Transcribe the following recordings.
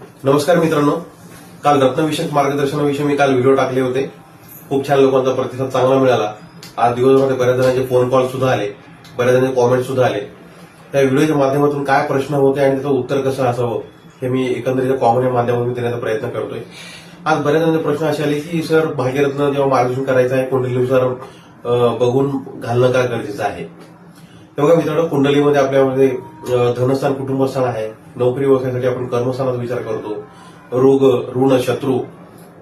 नमस्कार मित्रांनो, काल रत्नविषयक मार्गदर्शनाविषयी मी काल व्हिडिओ टाकले होते. खूप छान लोकांचा प्रतिसाद चांगला मिळाला. आज दिवसभरात बऱ्याच जणांचे फोन कॉल सुद्धा आले, बऱ्याच जणांचे कॉमेंट सुद्धा आले. त्या व्हिडिओच्या माध्यमातून काय प्रश्न होते आणि त्याचं उत्तर कसं असावं हे मी एकंदरीत कॉमेंटच्या माध्यमातून देण्याचा प्रयत्न करतोय. आज बऱ्याच जणांचे प्रश्न असे आले की सर, भाग्यरत्न जेव्हा मार्गदर्शन करायचं आहे कुंडलीनुसार बघून घालणं का गरजेचं आहे. तेव्हा मित्रांनो, कुंडलीमध्ये आपल्यामध्ये धनस्थान कुटुंबस्थान आहे. नोकरी व्यवसायासाठी आपण कर्मस्थानाचा विचार करतो. रोग ऋण शत्रू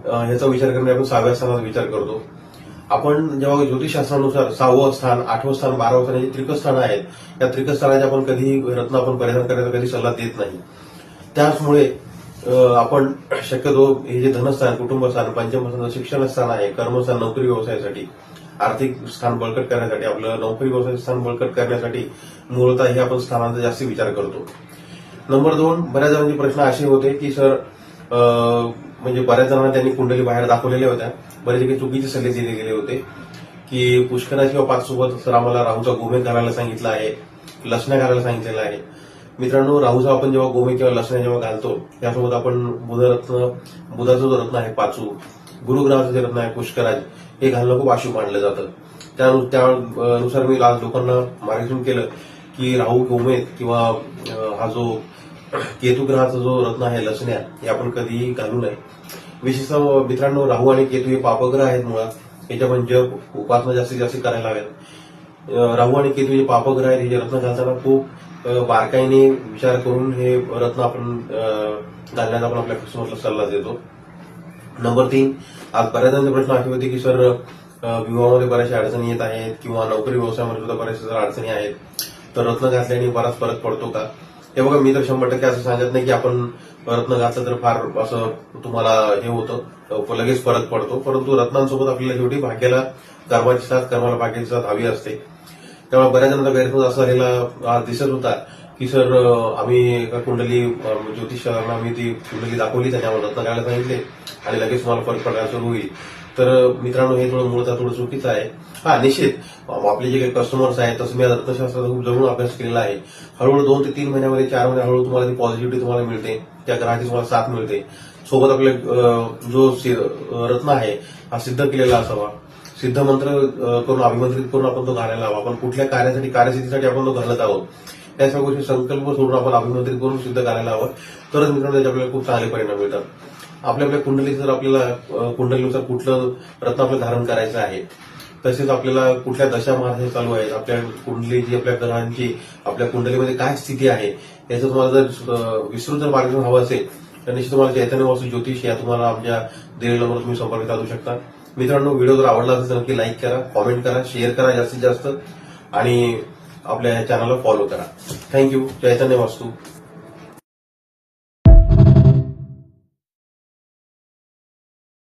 ह्याचा विचार करणे आपण 6व्या स्थानाचा विचार करतो. आपण जेव्हा ज्योतिषशास्त्रानुसार 6वं स्थान, 8वं स्थान, 12वं स्थान हे त्रिकस्थानं आहेत. या त्रिकस्थानाचे आपण कधी रत्न आपण परिधान करण्याचा कधी सल्ला देत नाही. त्याचमुळे आपण शक्यतो हे जे धनस्थान, कुटुंबस्थान, पंचमस्थान, शिक्षण स्थान आहे, कर्मस्थान, नोकरी व्यवसायासाठी, आर्थिक स्थान बळकट करण्यासाठी, आपलं नोकरी व्यवसाय स्थान बळकट करण्यासाठी मूलतः हे आपण स्थानांचा जास्त विचार करतो. नंबर 2, बऱ्याच जणांचे प्रश्न असे होते की सर, म्हणजे बऱ्याच जणांना त्यांनी कुंडली बाहेर दाखवलेल्या होत्या. बरेच काही चुकीचे सल्ले दिले गेले होते की पुष्करा किंवा 5 सोबत सर आम्हाला राहूचा गोमेध घालायला सांगितलं आहे, लसण्या घालायला सांगितलेलं आहे. मित्रांनो, राहूचा आपण जेव्हा गोमेध किंवा लसण्या जेव्हा घालतो त्यासोबत आपण बुधाचं जो रत्न आहे पाचू, गुरुग्रहाचं जे रत्न आहे पुष्कराज, हे घालणं खूप अशुभ मानलं जातं. त्यानुसार मी आज लोकांना मार्गदर्शन केलं की राहू गोमेध किंवा हा जो केतू ग्रहाचा जो रत्न आहे लसण्या, हे आपण कधीही घालू नये. विशेषतः मित्रांनो, राहू आणि केतू हे पापग्रह आहेत. मुळात याच्या पण जप उपासना जास्तीत जास्त करायला हव्यात. राहू आणि केतू हे पापग्रह आहेत. हे रत्न घालताना खूप बारकाईने विचार करून हे रत्न आपण घालण्याचा आपण आपल्या कस्टमरला सल्ला देतो. नंबर 3, आज बऱ्याच जणांचे प्रश्न असे होते की सर, विवाहामध्ये बऱ्याचशा अडचणी येत आहेत किंवा नोकरी व्यवसायामध्ये सुद्धा बऱ्याचशा अडचणी आहेत, तर रत्न घातल्याने बराच फरक पडतो का. हे बघा, मी तर 100% असं सांगत नाही की आपण रत्न घातलं तर फार असं तुम्हाला हे होतं, लगेच फरक पडतो. परंतु रत्नांसोबत आपल्याला शेवटी भाग्याला कर्माची साथ, कर्माला भाग्याची साथ हवी असते. त्यामुळे बऱ्याच जणांचा गैरसमज असा झालेला दिसत होता की सर, आम्ही एका कुंडली ज्योतिषांना आम्ही ती कुंडली दाखवली, त्याच्यावर रत्न घालायला सांगितले आणि लगेच तुम्हाला फरक पडायला सुरू होईल. तर मित्रांनो, हे मूळतः थोडं चुकीचं आहे. निश्चित आपले जे काही कस्टमर्स आहेत, तसं मी रत्नशास्त्राचा खूप जवळून अभ्यास केलेला आहे. हळूहळू 2 ते 3 महिन्यामध्ये, 4 महिने हळूहळू तुम्हाला ती पॉझिटिव्हिटी तुम्हाला मिळते, त्या ग्रहाची तुम्हाला साथ मिळते. सोबत आपले जो रत्न आहे हा सिद्ध केलेला असावा, सिद्ध मंत्र करून अभिमंत्रित करून आपण तो घालायला हवा. आपण कुठल्या कार्यासाठी, कार्यसिद्धीसाठी आपण तो घालत आहोत, त्या सगळ्या गोष्टी संकल्प सोडून आपण अभिमंत्रित करून सिद्ध करायला हवं. तरच मित्रांनो त्याचे आपल्याला खूप चांगले परिणाम मिळतात. आपल्या कुंडली जर आपल्याला कुंडलीनुसार कुठलं रत्न आपलं धारण करायचं आहे, तसेच आपल्याला कुठल्या दशा महादशा चालू आहेत, आपल्या कुंडली जी आपल्या ग्रहांची आपल्या कुंडलीमध्ये काय स्थिती आहे, याचं तुम्हाला जर विस्तृत जर मार्गदर्शन हवं असेल तर निश्चित तुम्हाला चैतन्य वास्तू ज्योतिष या तुम्हाला आमच्या दिलेल्या नंबरवर तुम्ही संपर्क साधू शकता. मित्रांनो, व्हिडिओ जर आवडला असेल तर नक्की लाईक करा, कॉमेंट करा, शेअर करा जास्तीत जास्त आणि आपल्या चॅनलला फॉलो करा. थँक्यू. चैतन्य वास्तू.